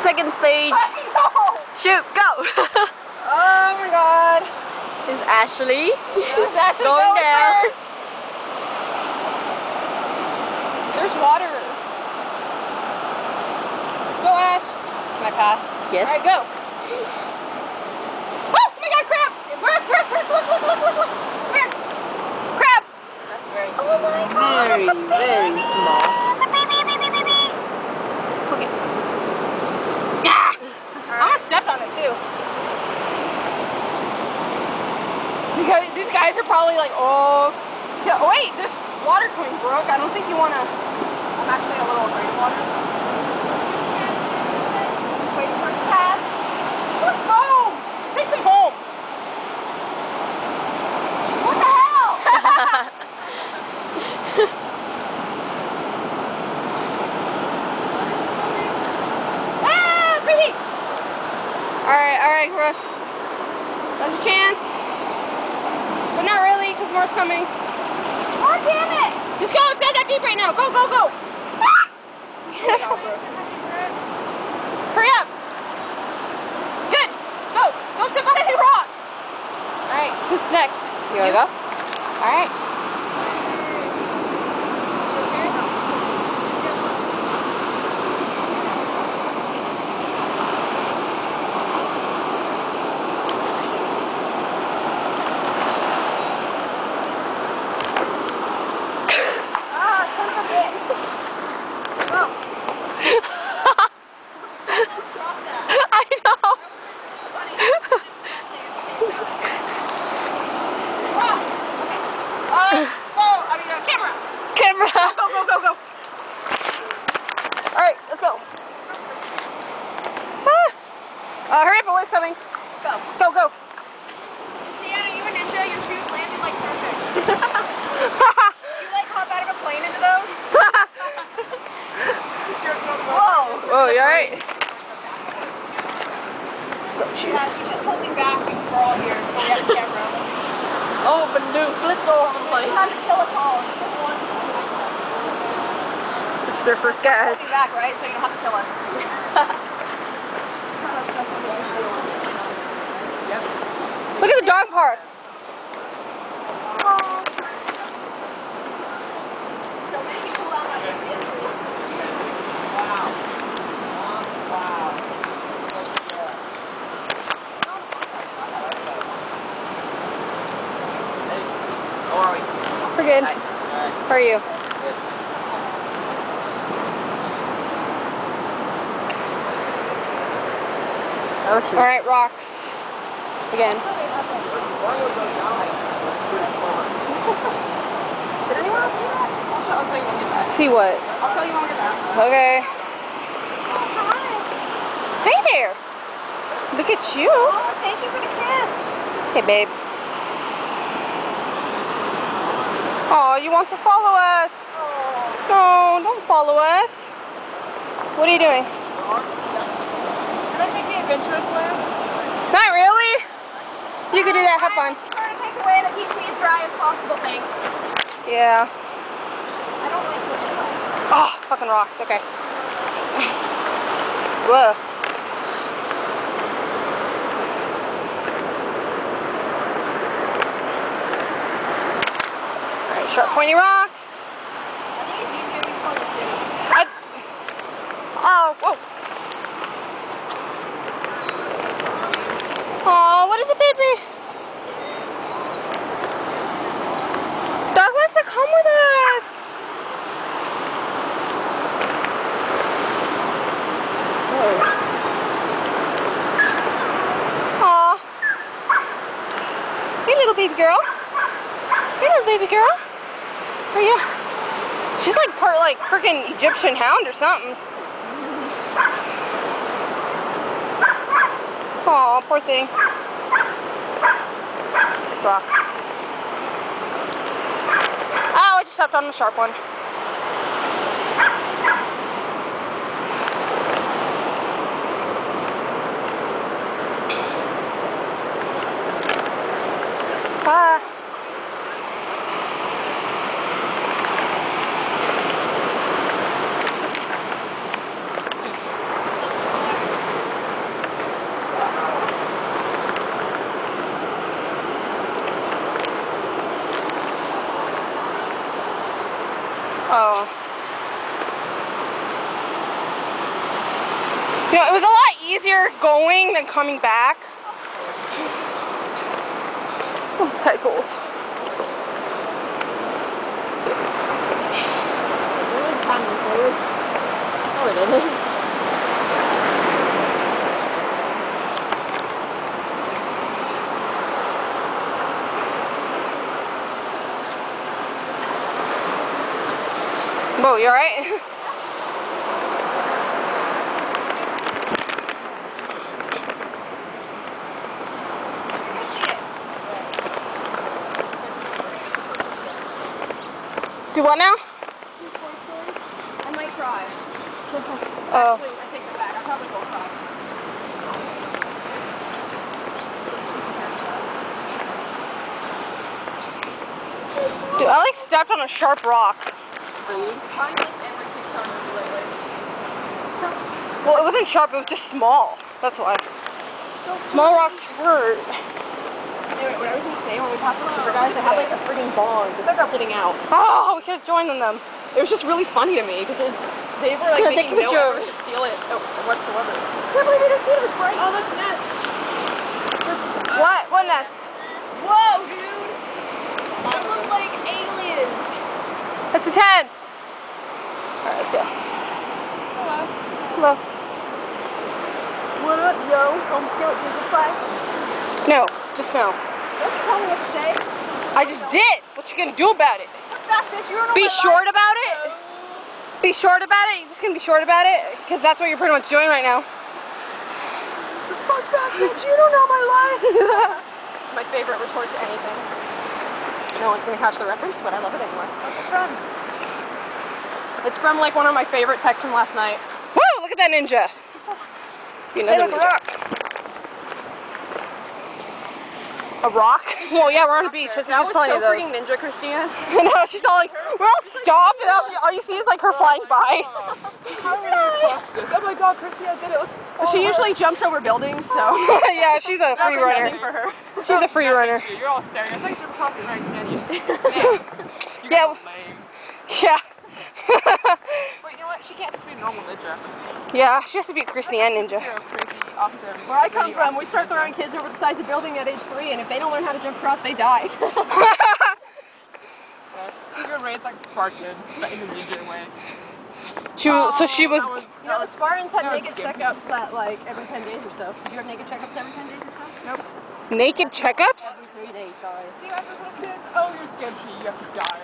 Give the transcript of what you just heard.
second stage. No. Shoot, go! Oh my god. Is Ashley going down? first. There's water. Go, Ash. Can I pass? Yes. Alright, go. Oh my god, crab! Look. Come here. Crab! That's very small. Oh my god, Very, it's a baby. very small. It's a baby. Okay. Ah! I almost stepped on it too. Because these guys are probably like, oh, yeah, wait, there's water coming, Brooke. I don't think you want to. I'm actually a little afraid of water. Just waiting for it to pass. Let's go! Take me home. What the hell? Ah, baby! Alright, Brooke. That's your chance. But not really, because more's coming. Oh, damn it! Just go, it's not that deep right now. Go. Ah! Hurry up. Good. Go. Don't step on any rock. Alright, who's next? You wanna go? Alright. Camera! Go. Alright, let's go. Hurry up, boys coming. Go. Sienna, you and Ninja, your shoes landed like perfect. You like hop out of a plane into those? Whoa! Oh, you alright? Yeah, she's just holding back because we're all here, so we have the camera. Oh, but dude, flips all over the place. You have to kill us all. This is their first guys. Holding back, right? So you don't have to kill us. Look at the dog park. We're good. How are you? Oh, shoot. Alright, rocks. Again. Did anyone else do that? I'll tell you when we get back. See what? I'll tell you when we get back. Okay. Hi. Hey there. Look at you. Oh, thank you for the kiss. Hey, babe. Oh, you want to follow us? No, don't follow us. What are you doing? Can I take the adventurous way? Not really. You could do that. Have fun. I'm trying to take the way that keeps me as dry as possible, thanks. Yeah. I don't like pushing light. Oh, fucking rocks. Okay. Whoa. Alright, sharp pointy rocks. I think it's easier to point to. Oh, whoa. Oh, what is it, baby? Dog wants to come with us. Aw. Hey, little baby girl. Hey, little baby girl. Oh, yeah. She's like part like freaking Egyptian hound or something. Aw, poor thing. Rock. Ow, I just stepped on the sharp one. Ah. You know, it was a lot easier going than coming back. Oh, tight pulls. Oh, it is. Whoa, you alright? Do what now? I might cry. Oh. Actually, I take it back. I probably won't cry. Dude, I like stepped on a sharp rock. Well, it wasn't sharp, it was just small. That's why. Small rocks hurt. Anyway, what I was going to say, when we passed the super guys, they had like a freaking bong just sitting out. Oh, we could have joined them. It was just really funny to me because they were like making no effort to seal it whatsoever. I can't believe we didn't see it. It was bright. Oh, look, nest. What? What nest? Whoa, dude. That looked like aliens. It's a tent. Alright, let's go. Hello. Hello. What up, yo? Home skeleton is a flash. No, just no. Don't you tell me what to say. I just did. What you gonna do about it? Fuck that, bitch. You don't know Be my short life. about it? Be short about it? You're just gonna be short about it? Because that's what you're pretty much doing right now. Fuck that, bitch. You don't know my life. My favorite retort to anything. No one's gonna catch the reference, but I love it anyway. What's it from? It's from like one of my favorite texts from last night. Woo! Look at that ninja. Be another ninja. rock. A rock? Well, yeah, we're on the beach. That was so freaking ninja, Christina. I know, she's all like, we're all stopped, and all you see is like her flying by. Oh my god, Christina did it. She usually jumps over buildings, so. Yeah, she's a free runner. For her. She's a free runner. You're all staring. It's like you're across the right canyon. You Yeah. guys are lame. Yeah. But you know what? She can't just be a normal ninja. Yeah, she has to be a Christy and ninja. You're a crazy, awesome. Where I come from, we start throwing kids over the sides of building at age 3, and if they don't learn how to jump across, they die. You're raised like Spartan, but in a ninja way. So she was. You know, the Spartans had That was naked skimpy. checkups at like every 10 days or so. Did you have naked checkups every 10 days or so? Nope. Naked checkups? Every 3 days, sorry. See, after little kids, oh, you're skimpy, you have to die.